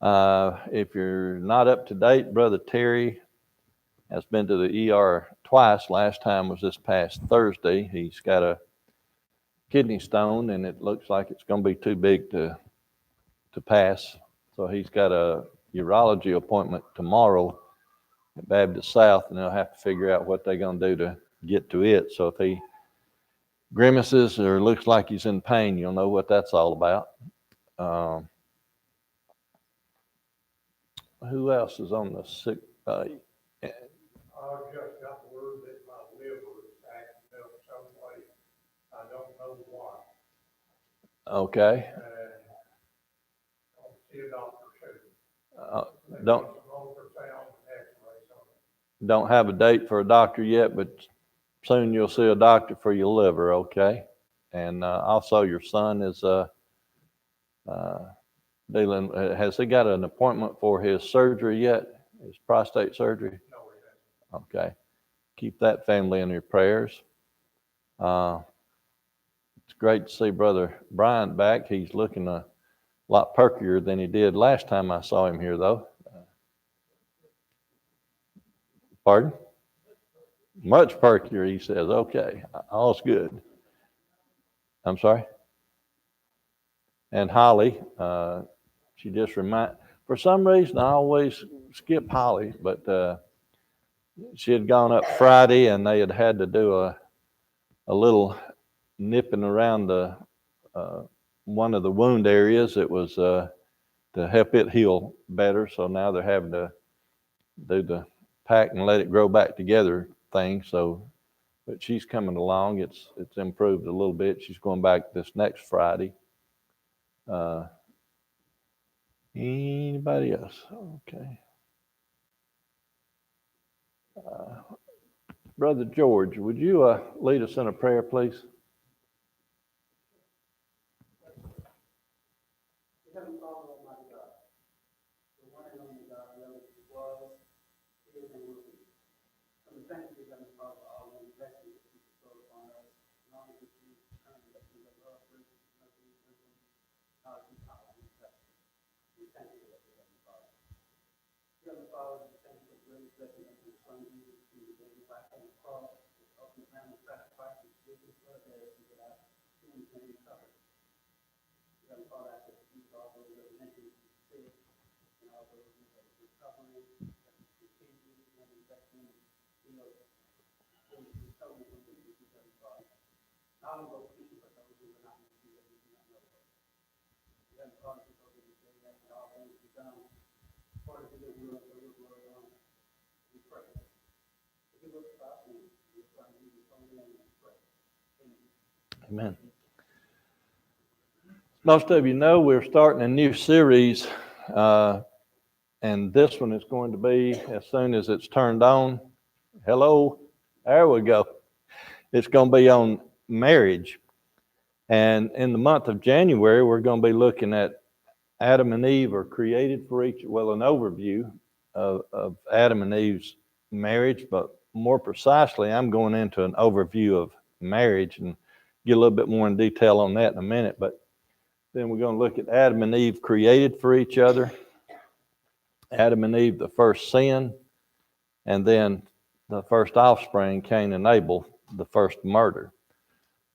If you're not up to date, Brother Terry has been to the ER twice. Last time was this past Thursday. He's got a kidney stone, and it looks like it's going to be too big to pass. So he's got a urology appointment tomorrow at Baptist South, and they'll have to figure out what they're going to do to get to it. So if he grimaces or looks like he's in pain, you'll know what that's all about. Who else is on the sick? I just got word that my liver is acting up some way. I don't know why. Okay. And I'll see a doctor soon. Don't Ultrasound and X-rays on it. don't have a date for a doctor yet, but soon you'll see a doctor for your liver. Okay. And also your son is dealing. Has he got an appointment for his surgery yet? His prostate surgery? No, he hasn't. Okay. Keep that family in your prayers. It's great to see Brother Brian back. He's looking a lot perkier than he did last time I saw him here, though. Pardon? Much perkier, he says. Okay, all's good. I'm sorry? And Holly, she just for some reason, I always skip Holly, but she had gone up Friday, and they had to do a little nipping around the one of the wound areas. It was to help it heal better. So now they're having to do the pack and let it grow back together thing. So, but she's coming along. It's improved a little bit. She's going back this next Friday. Anybody else? Okay. Brother George, would you lead us in a prayer, please? Heavenly Father, Almighty God, the one and only God, the other was, is, and will be. And we thank you, Heavenly Father, for all the blessings that you bestow upon us, and all that you turn us to the love, grace, mercy, wisdom, knowledge, and power, and justice. We thank you for that, Heavenly Father. Heavenly Father, we thank you for the great blessing of your Son, Jesus, who gave his life on the cross, the ultimate lamb of sacrifice, and gave his blood there to get our sins and recovery. Heavenly Father, I just speak all those that are mentally sick and all those that are recovering, that are continuing and investing in your recovery from the disease, Heavenly Father. Not only those people, but those who are not in the that we do not know of. Heavenly Father, we go to this day that all things be done according to the will of your glory on us. We pray. Forgive us for our sins. We pray in Jesus' holy name we pray. Amen. Amen. Most of you know we're starting a new series, and this one is going to be, as soon as it's turned on, hello, there we go. It's going to be on marriage. And in the month of January, we're going to be looking at Adam and Eve are created for an overview of Adam and Eve's marriage, but more precisely, I'm going into an overview of marriage and get a little bit more in detail on that in a minute. But then we're going to look at Adam and Eve created for each other, Adam and Eve, the first sin, and then the first offspring, Cain and Abel, the first murder.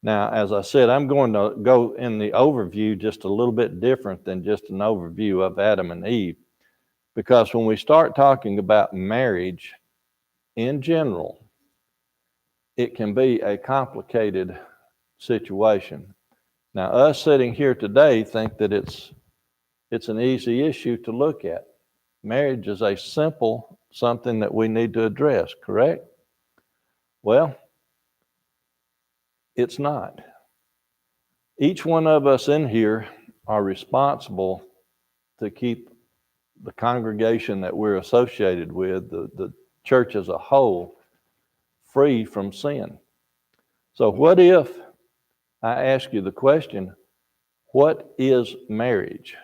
Now, as I said, I'm going to go in the overview just a little bit different than just an overview of Adam and Eve, because when we start talking about marriage in general, it can be a complicated situation. Now, us sitting here today think that it's an easy issue to look at. Marriage is a simple something that we need to address, correct? Well, it's not. Each one of us in here are responsible to keep the congregation that we're associated with, the church as a whole, free from sin. So what if I ask you the question, what is marriage?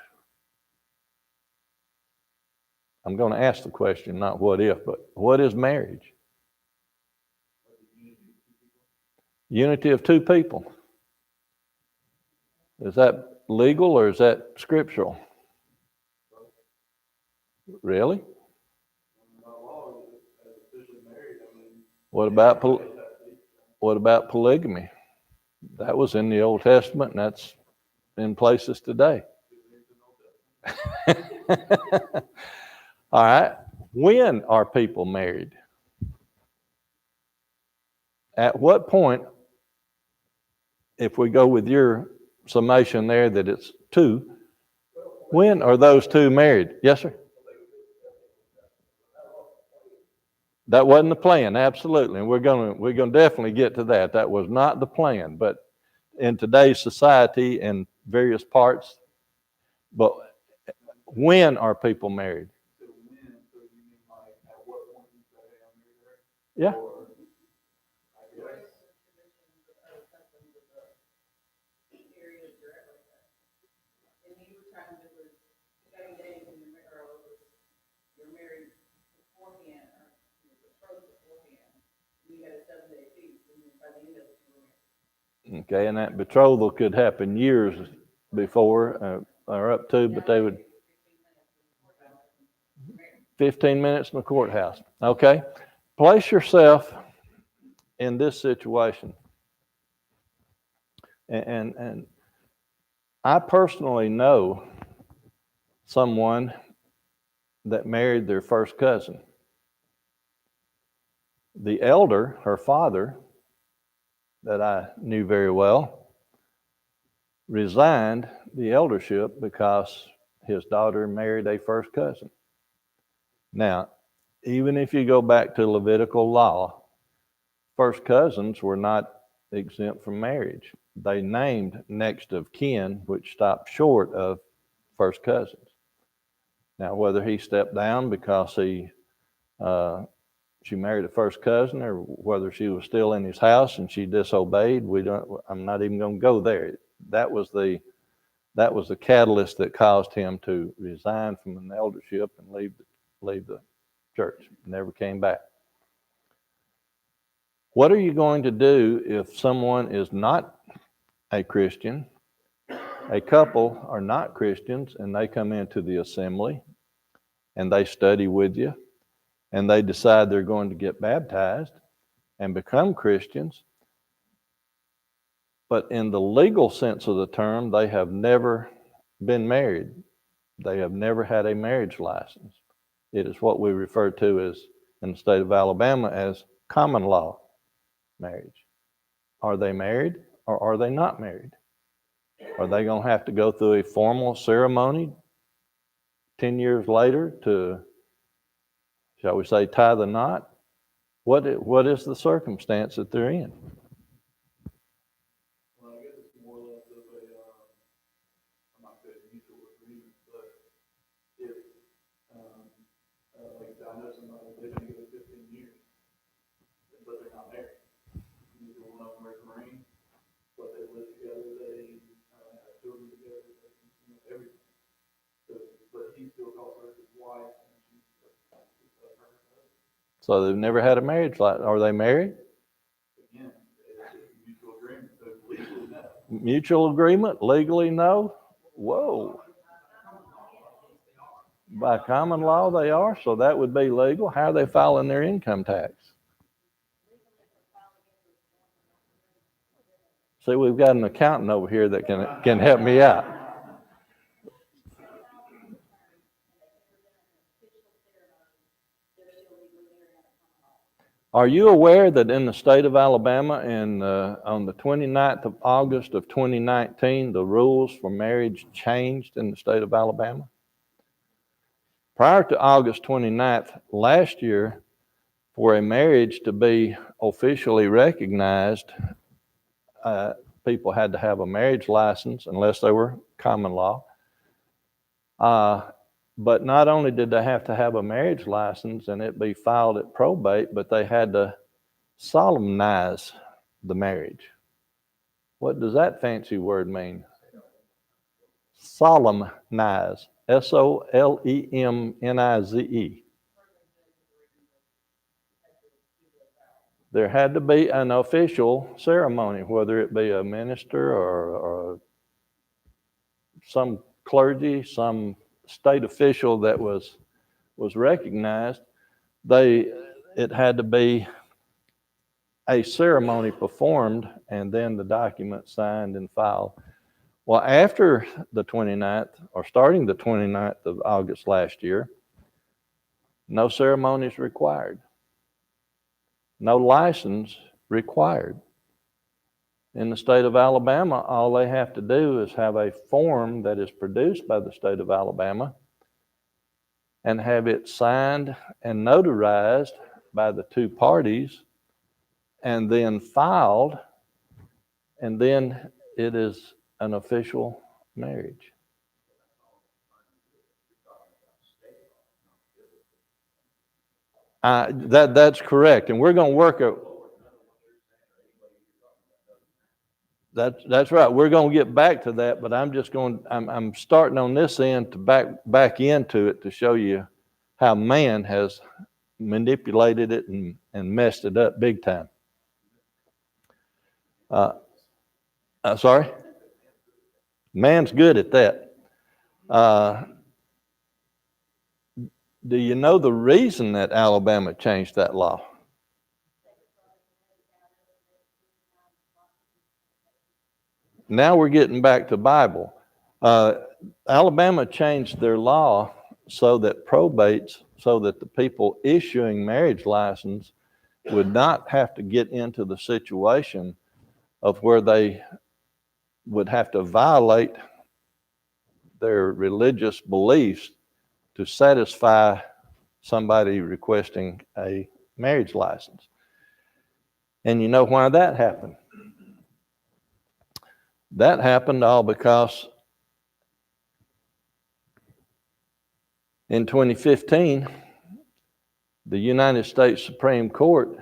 I'm going to ask the question, not what if, but what is marriage? Unity of two people. Is that legal or is that scriptural? Really? By law, as officially married, I mean. What about what about polygamy? That was in the Old Testament, and that's in places today. All right. When are people married? At what point, if we go with your summation there that it's two, when are those two married? Yes, sir. That wasn't the plan, absolutely, and we're gonna definitely get to that. That was not the plan, but in today's society and various parts. But when are people married? Yeah. Okay, and that betrothal could happen years before or up to, but they would 15 minutes in the courthouse. Okay, place yourself in this situation. And I personally know someone that married their first cousin. The elder, her father, that I knew very well, resigned the eldership because his daughter married a first cousin. Now, even if you go back to Levitical law, first cousins were not exempt from marriage. They named next of kin, which stopped short of first cousins. Now, whether he stepped down because she married a first cousin, or whether she was still in his house and she disobeyed, I'm not even going to go there. That was the catalyst that caused him to resign from an eldership and leave the church. Never came back. What are you going to do if someone is not a Christian? A couple are not Christians and they come into the assembly and they study with you and they decide they're going to get baptized and become Christians. But in the legal sense of the term, they have never been married. They have never had a marriage license. It is what we refer to as, in the state of Alabama, as common law marriage. Are they married or are they not married? Are they going to have to go through a formal ceremony 10 years later to, shall we say, tie the knot? What is the circumstance that they're in? Well, I guess it's more or less of a, I'm not saying mutual agreement, but if, like I said, I know somebody, they've been together 15 years, but they're not married. Neither one of them are Marine, but they live together, they have children together, everything. So, but he still calls her his wife, and she's her husband. So they've never had a marriage license. Are they married? Again, it's mutual agreement, so legally, no. Mutual agreement, legally no? Whoa. By common law they are, so that would be legal. How are they filing their income tax? See, we've got an accountant over here that can help me out. Are you aware that in the state of Alabama on the 29th of August of 2019, the rules for marriage changed in the state of Alabama? Prior to August 29th last year, for a marriage to be officially recognized, people had to have a marriage license unless they were common law. But not only did they have to have a marriage license and it be filed at probate, but they had to solemnize the marriage. What does that fancy word mean? Solemnize. Solemnize. There had to be an official ceremony, whether it be a minister or some clergy, some state official that was was recognized, it had to be a ceremony performed and then the document signed and filed. Well, after the 29th, or starting the 29th of August last year, no ceremonies required. No license required. In the state of Alabama, all they have to do is have a form that is produced by the state of Alabama and have it signed and notarized by the two parties and then filed, and then it is an official marriage. That's correct, and we're going to work it. That's right. We're going to get back to that, but I'm starting on this end to back into it to show you how man has manipulated it and messed it up big time. Sorry? Man's good at that. Do you know the reason that Alabama changed that law? Now we're getting back to Bible. Alabama changed their law so that the people issuing marriage license would not have to get into the situation of where they would have to violate their religious beliefs to satisfy somebody requesting a marriage license. And you know why that happened? That happened all because in 2015, the United States Supreme Court,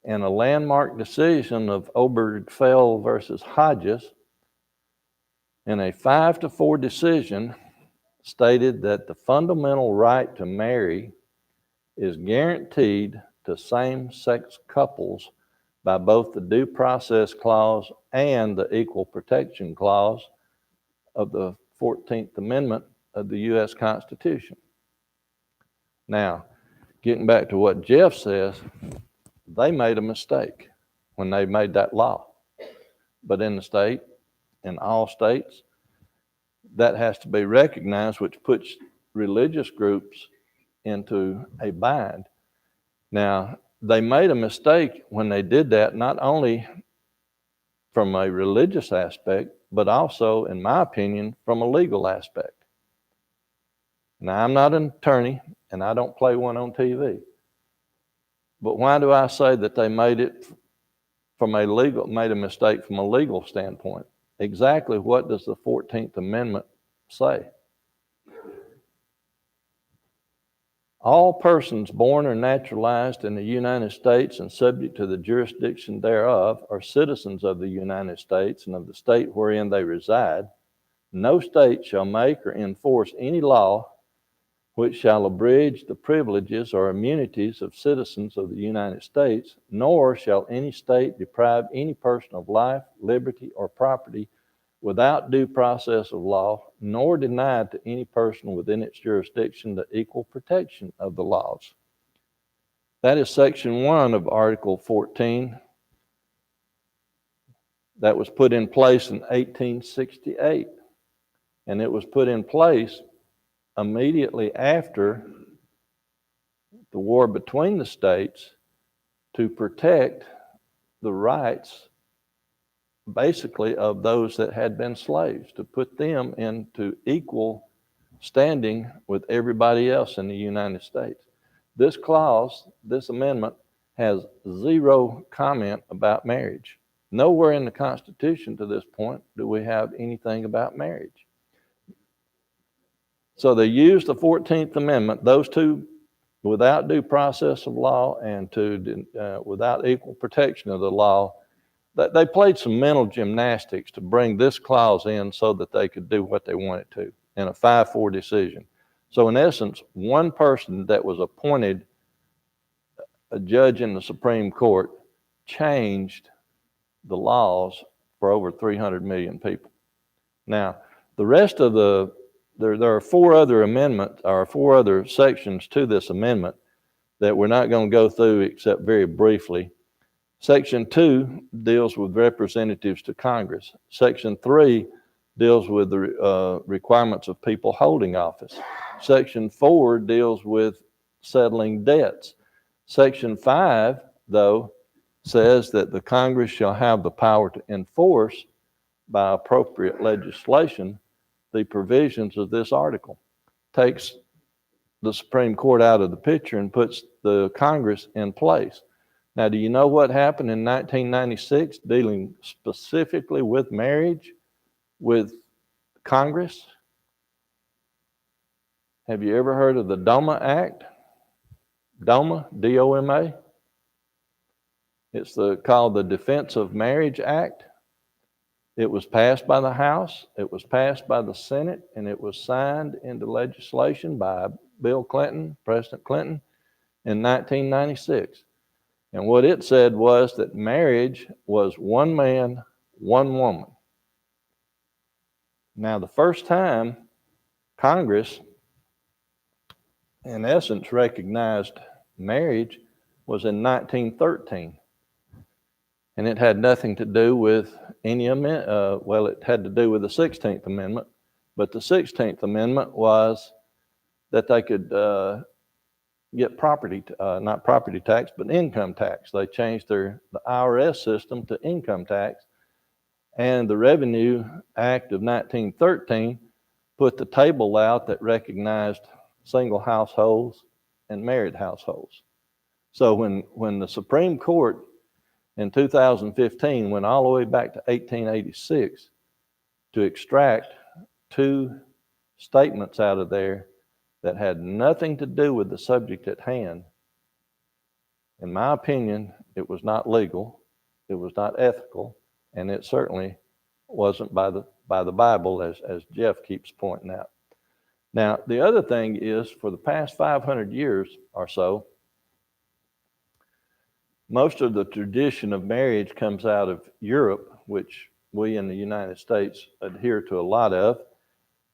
in a landmark decision of Obergefell versus Hodges, in a 5-4 decision, stated that the fundamental right to marry is guaranteed to same-sex couples by both the Due Process Clause and the Equal Protection Clause of the 14th Amendment of the U.S. Constitution. Now, getting back to what Jeff says, they made a mistake when they made that law. But in all states, that has to be recognized, which puts religious groups into a bind. Now, they made a mistake when they did that, not only from a religious aspect, but also, in my opinion, from a legal aspect. Now, I'm not an attorney, and I don't play one on TV. But why do I say that they made a mistake from a legal standpoint? Exactly what does the 14th Amendment say? All persons born or naturalized in the United States and subject to the jurisdiction thereof are citizens of the United States and of the state wherein they reside. No state shall make or enforce any law which shall abridge the privileges or immunities of citizens of the United States, nor shall any state deprive any person of life, liberty, or property without due process of law, nor deny to any person within its jurisdiction the equal protection of the laws. That is Section 1 of Article 14 that was put in place in 1868. And it was put in place immediately after the war between the states to protect the rights basically of those that had been slaves, to put them into equal standing with everybody else in the United States. This clause, this amendment, has zero comment about marriage. Nowhere in the Constitution to this point do we have anything about marriage. So they used the 14th Amendment, those two, without due process of law and without equal protection of the law. They played some mental gymnastics to bring this clause in so that they could do what they wanted to in a 5-4 decision. So in essence, one person that was appointed a judge in the Supreme Court changed the laws for over 300 million people. Now, the rest of the there are four other amendments, or four other sections to this amendment that we're not going to go through except very briefly. Section 2 deals with representatives to Congress. Section 3 deals with the requirements of people holding office. Section 4 deals with settling debts. Section 5, though, says that the Congress shall have the power to enforce by appropriate legislation the provisions of this article. Takes the Supreme Court out of the picture and puts the Congress in place. Now, do you know what happened in 1996 dealing specifically with marriage with Congress? Have you ever heard of the DOMA Act? DOMA, D-O-M-A? It's called the Defense of Marriage Act. It was passed by the House, it was passed by the Senate, and it was signed into legislation by Bill Clinton, President Clinton, in 1996. And what it said was that marriage was one man, one woman. Now, the first time Congress, in essence, recognized marriage was in 1913. And it had nothing to do with any amendment. Well, it had to do with the 16th Amendment. But the 16th Amendment was that they could get property, not property tax, but income tax. They changed the IRS system to income tax. And the Revenue Act of 1913 put the table out that recognized single households and married households. So when the Supreme Court in 2015 went all the way back to 1886 to extract two statements out of there that had nothing to do with the subject at hand, in my opinion, it was not legal, it was not ethical, and it certainly wasn't by the Bible, as Jeff keeps pointing out. Now, the other thing is, for the past 500 years or so, most of the tradition of marriage comes out of Europe, which we in the United States adhere to a lot of.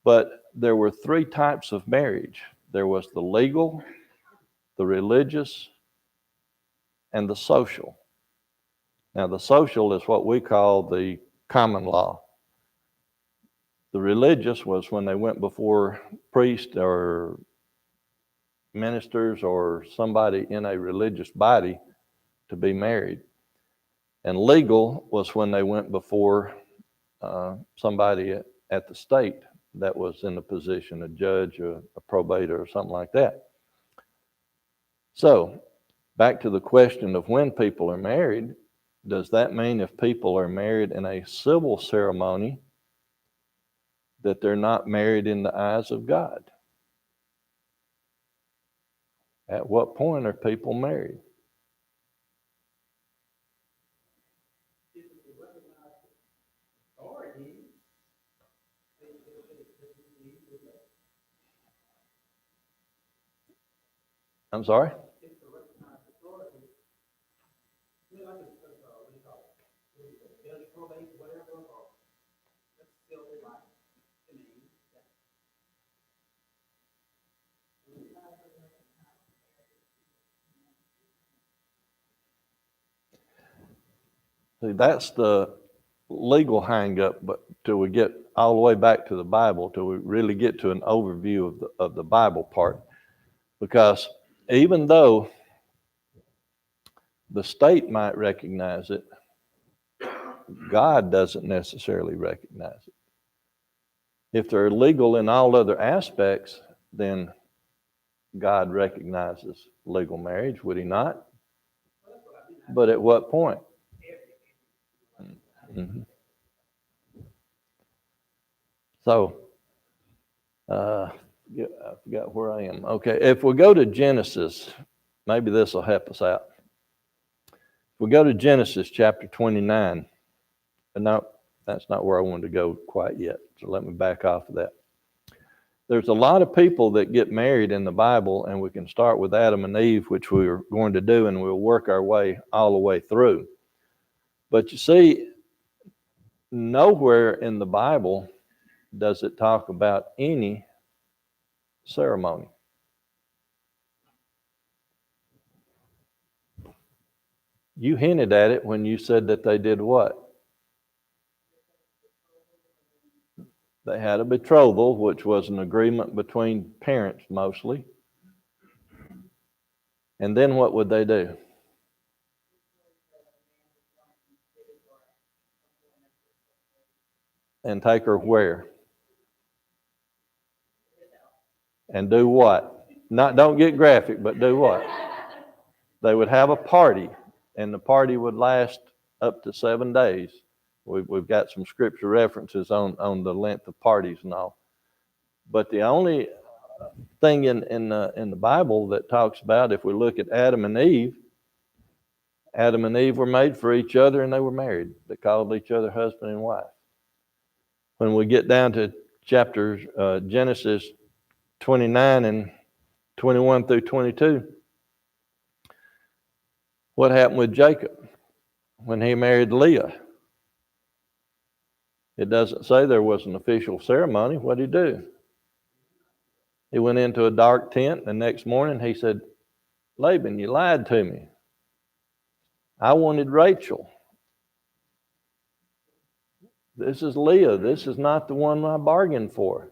But there were three types of marriage. There was the legal, the religious, and the social. Now, the social is what we call the common law. The religious was when they went before priests or ministers or somebody in a religious body to be married. And legal was when they went before somebody at the state that was in the position, a judge, a probator, or something like that. So, back to the question of when people are married, does that mean if people are married in a civil ceremony that they're not married in the eyes of God? At what point are people married? I'm sorry? See, that's the legal hang-up, but till we get all the way back to the Bible, till we really get to an overview of the Bible part. Because even though the state might recognize it, God doesn't necessarily recognize it. If they're legal in all other aspects, then God recognizes legal marriage, would he not? But at what point? Mm-hmm. So, I forgot where I am. Okay, if we go to Genesis, maybe this will help us out. If we go to Genesis chapter 29, and no, that's not where I wanted to go quite yet, so let me back off of that. There's a lot of people that get married in the Bible, and we can start with Adam and Eve, which we are going to do, and we'll work our way all the way through. But you see, nowhere in the Bible does it talk about any ceremony? You hinted at it when you said that they did what? They had a betrothal, which was an agreement between parents mostly. And then what would they do? And take her where? And do what? Don't get graphic, but do what? They would have a party, and the party would last up to 7 days. We've got some scripture references on the length of parties and all. But the only thing in the Bible that talks about, if we look at Adam and Eve were made for each other and they were married. They called each other husband and wife. When we get down to chapters Genesis 29 and 21 through 22, what happened with Jacob when he married Leah? It doesn't say there was an official ceremony. What did he do? He went into a dark tent. The next morning he said, Laban, you lied to me. I wanted Rachel. This is Leah. This is not the one I bargained for.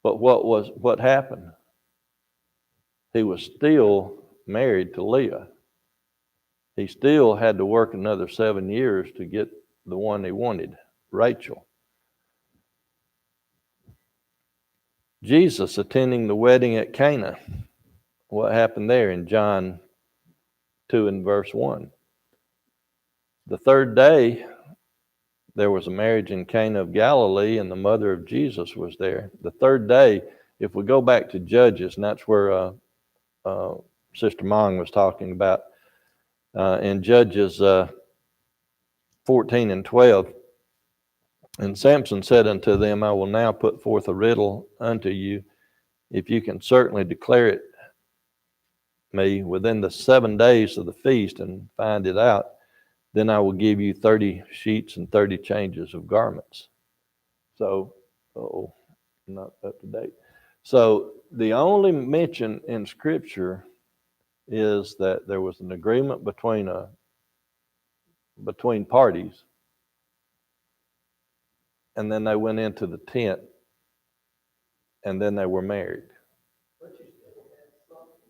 But what happened? He was still married to Leah. He still had to work another 7 years to get the one he wanted, Rachel. Jesus attending the wedding at Cana. What happened there in John 2 and verse 1? The third day, there was a marriage in Cana of Galilee, and the mother of Jesus was there. The third day, if we go back to Judges, and that's where Sister Mong was talking about, in Judges 14 and 12, and Samson said unto them, I will now put forth a riddle unto you. If you can certainly declare it me within the 7 days of the feast and find it out, then I will give you 30 sheets and 30 changes of garments. So, not up to date. So the only mention in Scripture is that there was an agreement between parties, and then they went into the tent, and then they were married. But you still had something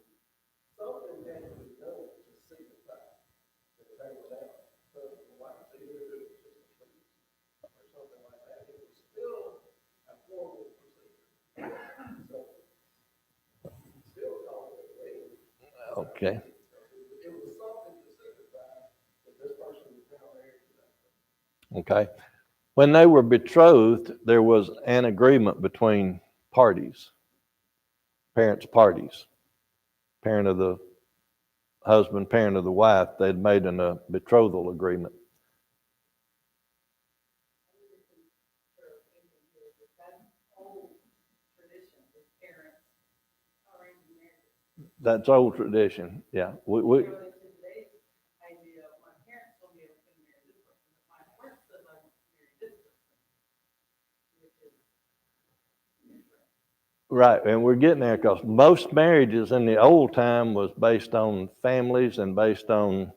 had to be done to signify that they were out. So, like, either it was just a priest or something like that. It was still a formal procedure. So, still called it a wedding. Okay. It was something to signify that this person was now married to that person. Okay. When they were betrothed, there was an agreement between parties, parents' parties, parent of the husband, parent of the wife. They'd made a betrothal agreement. That's old tradition. Yeah. Right, and we're getting there because most marriages in the old time was based on families and based on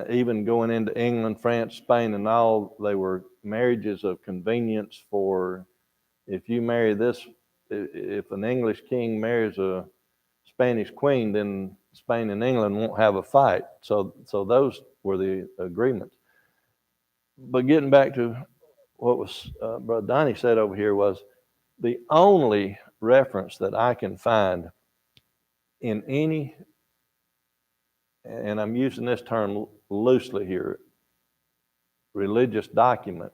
even going into England, France, Spain, and all. They were marriages of convenience for, if you marry this, if an English king marries a Spanish queen, then Spain and England won't have a fight. So those were the agreements. But getting back to what was Brother Donnie said over here was, the only reference that I can find in any, and I'm using this term loosely here, religious document,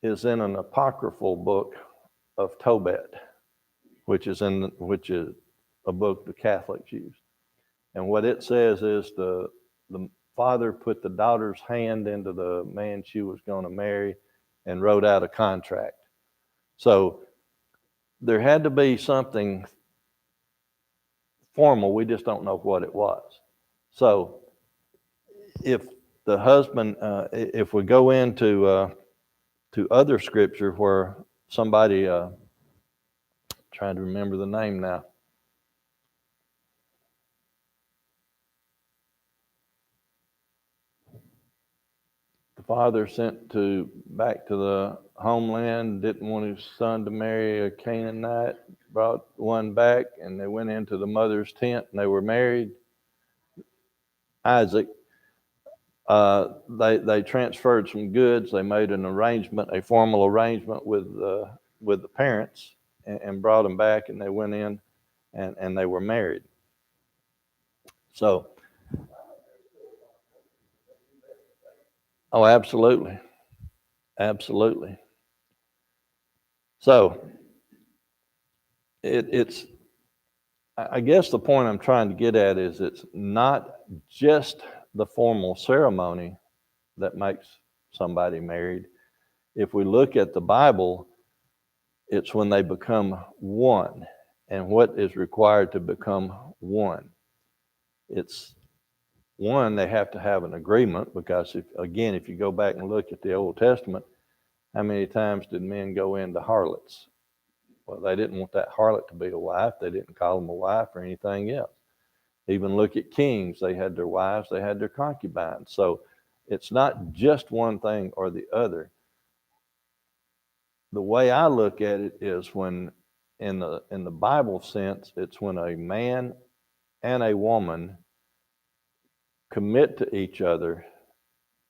is in an apocryphal book of Tobit, which is a book the Catholics use. And what it says is the father put the daughter's hand into the man she was going to marry and wrote out a contract. So there had to be something formal. We just don't know what it was. So if the husband, if we go into to other scripture where somebody, trying to remember the name now. The father sent back to the homeland, didn't want his son to marry a Canaanite, brought one back, and they went into the mother's tent and they were married. Isaac, they transferred some goods. They made an arrangement, a formal arrangement with the parents, and brought them back, and they went in and they were married. So, oh, absolutely. Absolutely. So, it's, I guess the point I'm trying to get at is it's not just the formal ceremony that makes somebody married. If we look at the Bible, it's when they become one. And what is required to become one? It's one, they have to have an agreement, because if you go back and look at the Old Testament, how many times did men go into harlots? Well, they didn't want that harlot to be a wife. They didn't call them a wife or anything else. Even look at kings. They had their wives, they had their concubines. So it's not just one thing or the other. The way I look at it is when, in the Bible sense, it's when a man and a woman commit to each other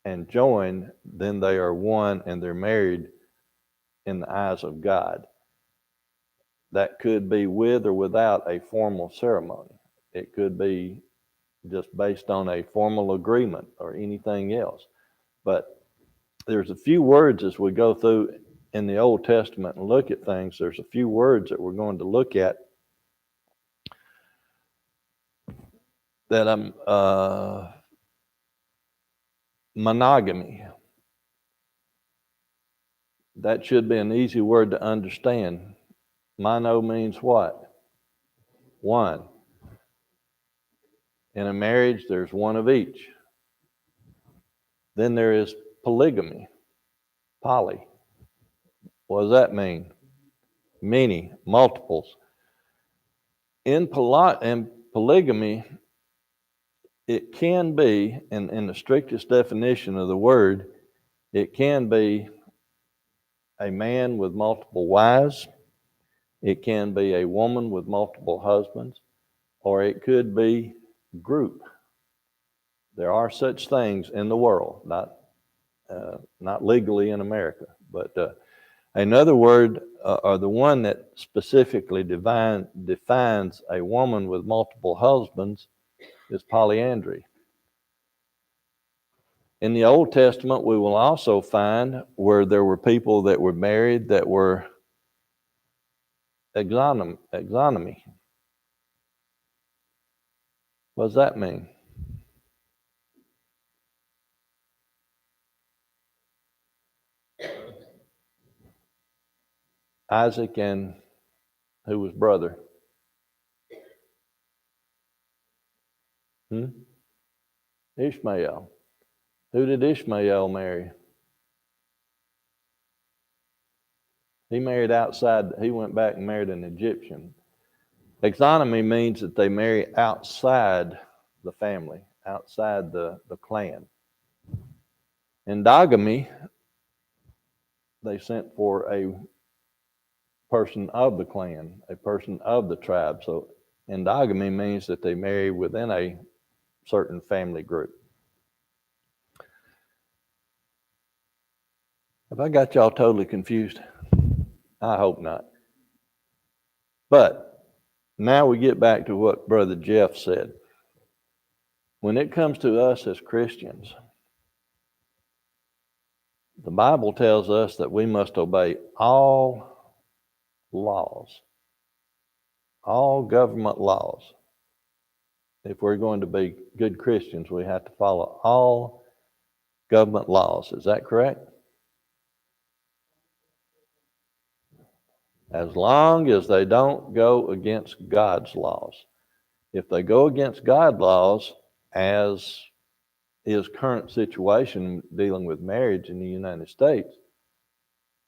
and join, then they are one and they're married in the eyes of God. That could be with or without a formal ceremony. It could be just based on a formal agreement or anything else. But there's a few words as we go through in the Old Testament and look at things. There's a few words that we're going to look at that monogamy. That should be an easy word to understand. Mono means what? One. In a marriage, there's one of each. Then there is polygamy, poly. What does that mean? Many, multiples. In polygamy, it can be, in the strictest definition of the word, it can be a man with multiple wives, it can be a woman with multiple husbands, or it could be group. There are such things in the world, not legally in America, but another word, or the one that specifically defines a woman with multiple husbands, is polyandry. In the Old Testament, we will also find where there were people that were married that were exonomy. What does that mean? Isaac and who was brother? Ishmael. Who did Ishmael marry? He married outside. He went back and married an Egyptian. Exonomy means that they marry outside the family, outside the clan. Endogamy, they sent for a person of the clan, a person of the tribe. So endogamy means that they marry within a certain family group. Have I got y'all totally confused? I hope not. But now we get back to what Brother Jeff said. When it comes to us as Christians, the Bible tells us that we must obey all laws, all government laws. If we're going to be good Christians, we have to follow all government laws. Is that correct? As long as they don't go against God's laws. If they go against God's laws, as is current situation dealing with marriage in the United States,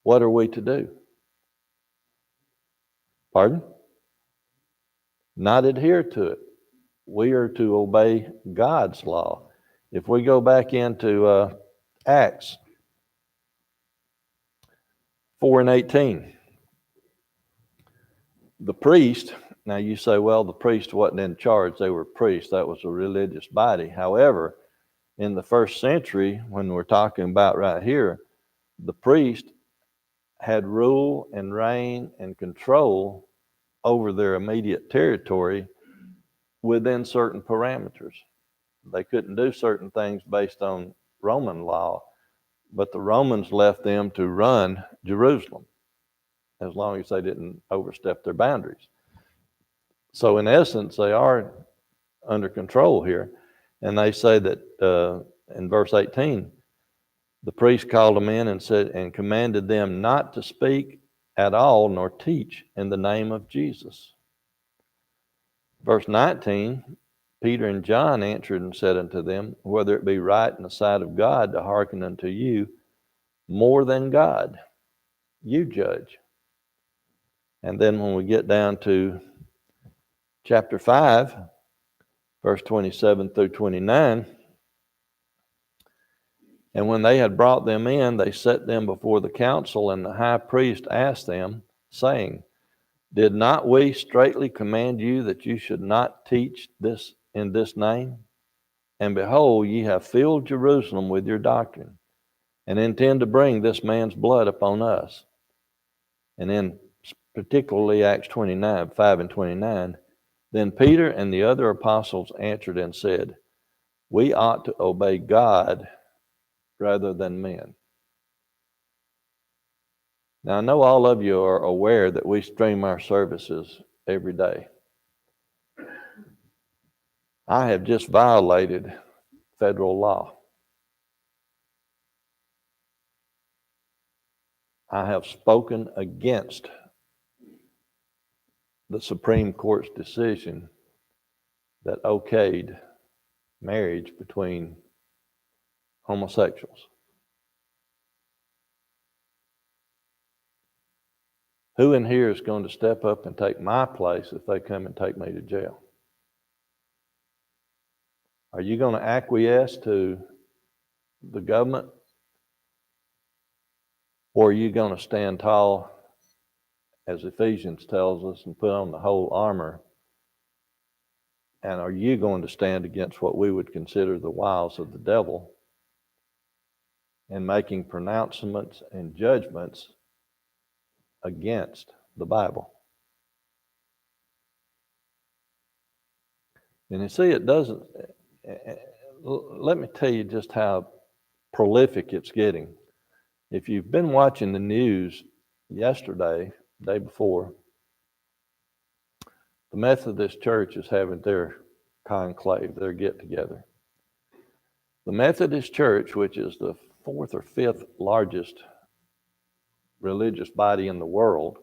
what are we to do? Pardon? Not adhere to it. We are to obey God's law. If we go back into Acts 4:18, the priest, now you say, well, the priest wasn't in charge. They were priests. That was a religious body. However, in the first century, when we're talking about right here, the priest had rule and reign and control over their immediate territory within certain parameters. They couldn't do certain things based on Roman law, but the Romans left them to run Jerusalem as long as they didn't overstep their boundaries. So in essence, they are under control here. And they say that in verse 18, the priest called them in and said, and commanded them not to speak at all nor teach in the name of Jesus. Verse 19, Peter and John answered and said unto them, whether it be right in the sight of God to hearken unto you more than God, you judge. And then when we get down to chapter 5, verse 27 through 29, and when they had brought them in, they set them before the council, and the high priest asked them, saying, did not we straitly command you that you should not teach this in this name? And behold, ye have filled Jerusalem with your doctrine, and intend to bring this man's blood upon us. And then particularly Acts 29, 5 and 29, then Peter and the other apostles answered and said, we ought to obey God rather than men. Now, I know all of you are aware that we stream our services every day. I have just violated federal law. I have spoken against the Supreme Court's decision that okayed marriage between homosexuals. Who in here is going to step up and take my place if they come and take me to jail? Are you going to acquiesce to the government? Or are you going to stand tall, as Ephesians tells us, and put on the whole armor? And are you going to stand against what we would consider the wiles of the devil and making pronouncements and judgments against the Bible? And you see, it doesn't, let me tell you just how prolific it's getting. If you've been watching the news yesterday, day before, the Methodist Church is having their conclave, their get-together. The Methodist Church, which is the fourth or fifth largest religious body in the world,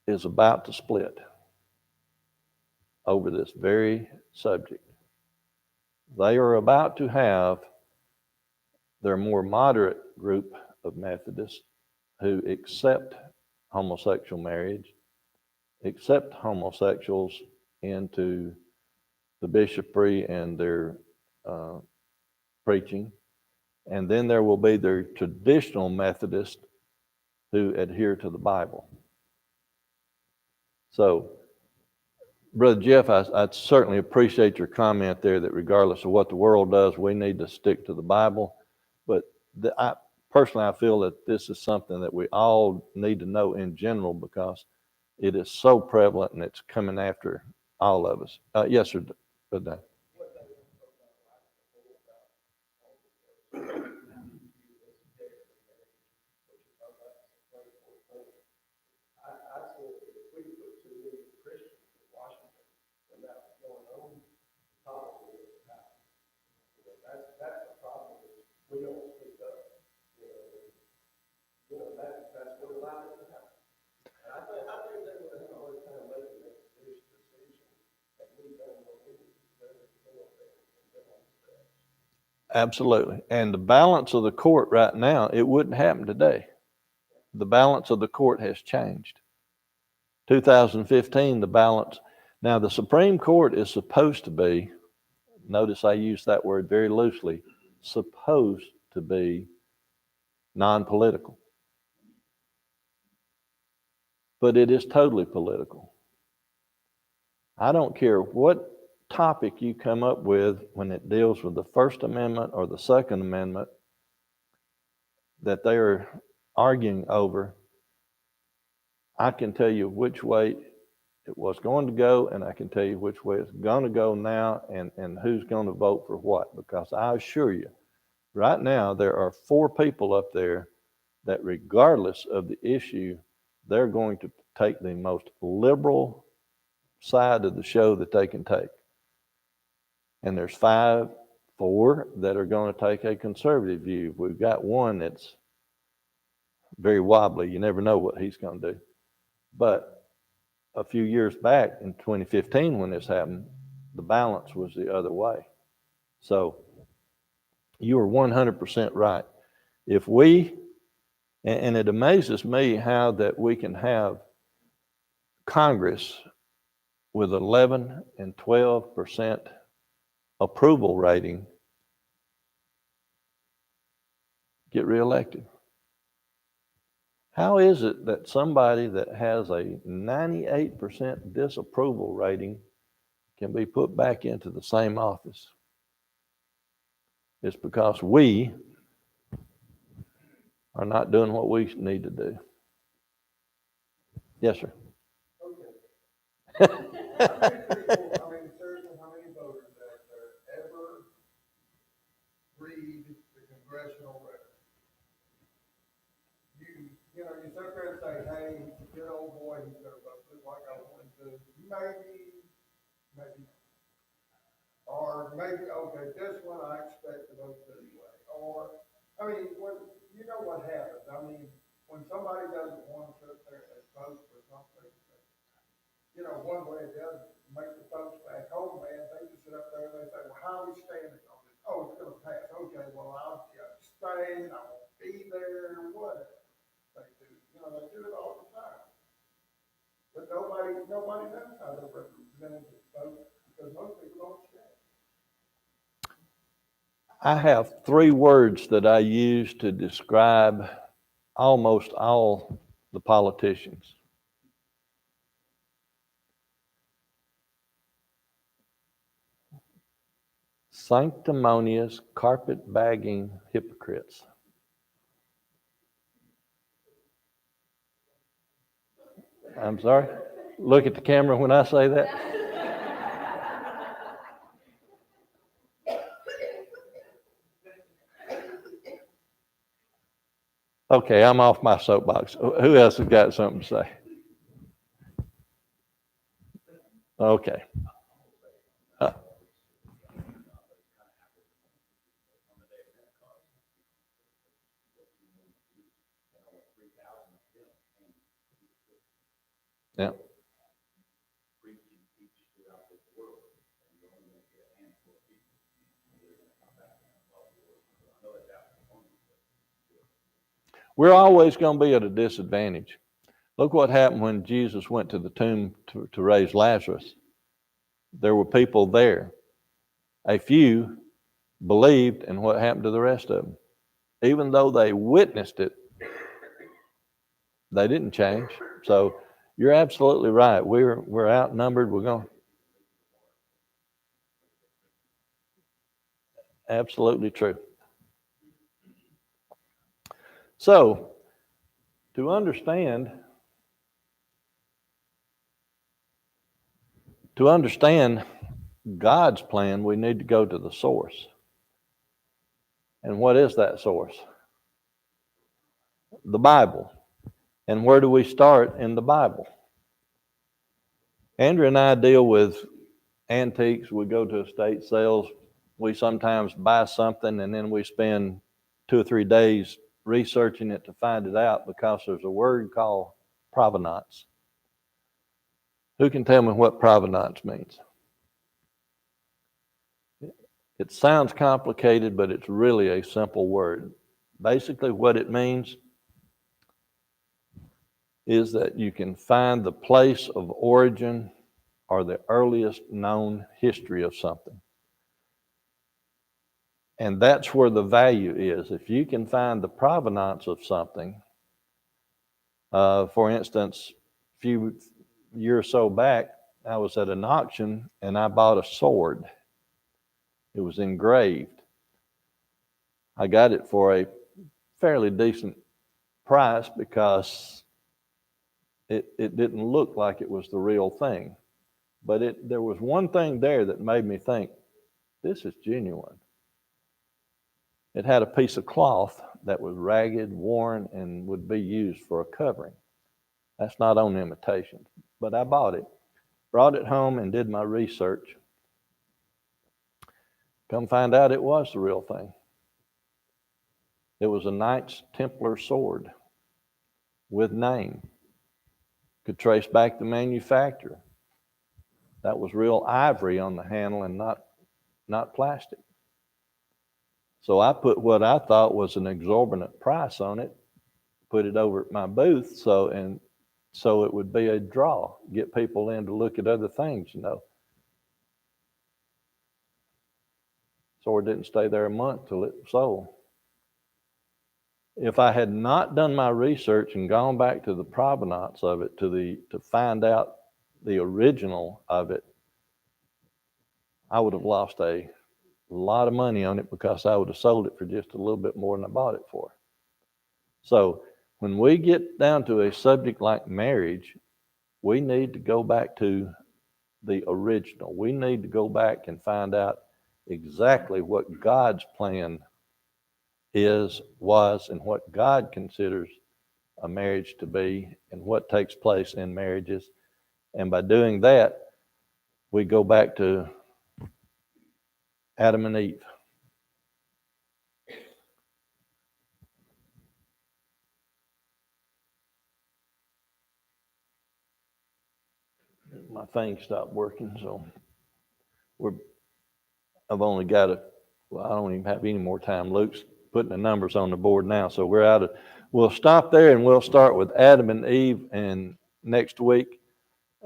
is about to split over this very subject. They are about to have their more moderate group of Methodists who accept homosexual marriage, accept homosexuals into the bishopry and their preaching. And then there will be their traditional Methodists who adhere to the Bible. So, Brother Jeff, I certainly appreciate your comment there that regardless of what the world does, we need to stick to the Bible. But personally, I feel that this is something that we all need to know in general because it is so prevalent and it's coming after all of us. Yes, sir. Good day. Absolutely. And the balance of the court right now, it wouldn't happen today. The balance of the court has changed. 2015, the balance. Now, the Supreme Court is supposed to be, notice I use that word very loosely, supposed to be non-political. But it is totally political. I don't care what topic you come up with when it deals with the First Amendment or the Second Amendment that they are arguing over. I can tell you which way it was going to go, and I can tell you which way it's going to go now, and who's going to vote for what. Because I assure you, right now, there are 4 people up there that regardless of the issue, they're going to take the most liberal side of the show that they can take. And there's 4 that are going to take a conservative view. We've got one that's very wobbly. You never know what he's going to do. But a few years back in 2015 when this happened, the balance was the other way. So you are 100% right. If we, and it amazes me how that we can have Congress with 11 and 12% approval rating get reelected. How is it that somebody that has a 98% disapproval rating can be put back into the same office? It's because we are not doing what we need to do. Yes, sir. Okay. I mean, seriously, how many voters out there ever read the congressional record? You know, you sit there and say, hey, he's a good old boy, he's gonna vote just like I want him to. Maybe not. Or maybe, okay, this one I expect to vote this way. Or, I mean, when, you know what happens. I mean, when somebody doesn't want to sit there and vote for something, you know, one way or the other, make the folks back home, man, they just sit up there and they say, well, how are we standing on this? Oh, it's gonna pass. Okay, well, I'll abstain, I won't be there, whatever. They do, you know, they do it all the time. But nobody knows how their representatives vote because most people don't stand. I have 3 words that I use to describe almost all the politicians. Sanctimonious, carpet-bagging hypocrites. I'm sorry? Look at the camera when I say that. Okay, I'm off my soapbox. Who else has got something to say? Okay. Yeah. We're always going to be at a disadvantage. Look what happened when Jesus went to the tomb to raise Lazarus. There were people there. A few believed, and what happened to the rest of them? Even though they witnessed it, they didn't change. So you're absolutely right. We're outnumbered. We're going. Absolutely true. So, to understand God's plan, we need to go to the source. And what is that source? The Bible. And where do we start in the Bible? Andrew and I deal with antiques. We go to estate sales. We sometimes buy something and then we spend 2 or 3 days researching it to find it out because there's a word called provenance. Who can tell me what provenance means? It sounds complicated, but it's really a simple word. Basically what it means, is that you can find the place of origin or the earliest known history of something. And that's where the value is. If you can find the provenance of something, for instance, a few years or so back, I was at an auction and I bought a sword. It was engraved. I got it for a fairly decent price because it didn't look like it was the real thing. But there was one thing there that made me think, this is genuine. It had a piece of cloth that was ragged, worn, and would be used for a covering. That's not on imitation. But I bought it, brought it home, and did my research. Come find out it was the real thing. It was a Knights Templar sword with name. Could trace back the manufacturer. That was real ivory on the handle and not plastic. So I put what I thought was an exorbitant price on it, put it over at my booth, so it would be a draw, get people in to look at other things, you know. Sword didn't stay there a month till it sold. If I had not done my research and gone back to the provenance of it, to find out the original of it, I would have lost a lot of money on it because I would have sold it for just a little bit more than I bought it for. So when we get down to a subject like marriage, we need to go back to the original. We need to go back and find out exactly what God's plan was, and what God considers a marriage to be, and what takes place in marriages. And by doing that, we go back to Adam and Eve. My thing stopped working, so I've only got I don't even have any more time. Luke's putting the numbers on the board now, so we'll stop there and we'll start with Adam and Eve and next week,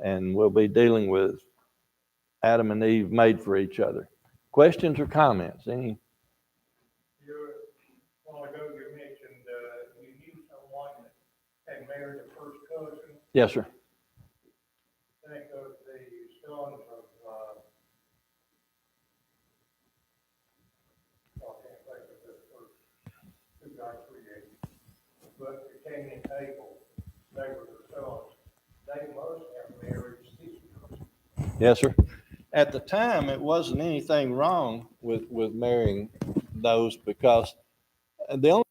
and we'll be dealing with Adam and Eve made for each other. Questions or comments? Any? A while ago you mentioned you knew someone that had married a first cousin. Yes, sir. Think of the sons of, I can't think of the first two guys created, but the Cain and Abel, they were the sons. They must have married sisters. Yes, sir. At the time, it wasn't anything wrong with marrying those, because the only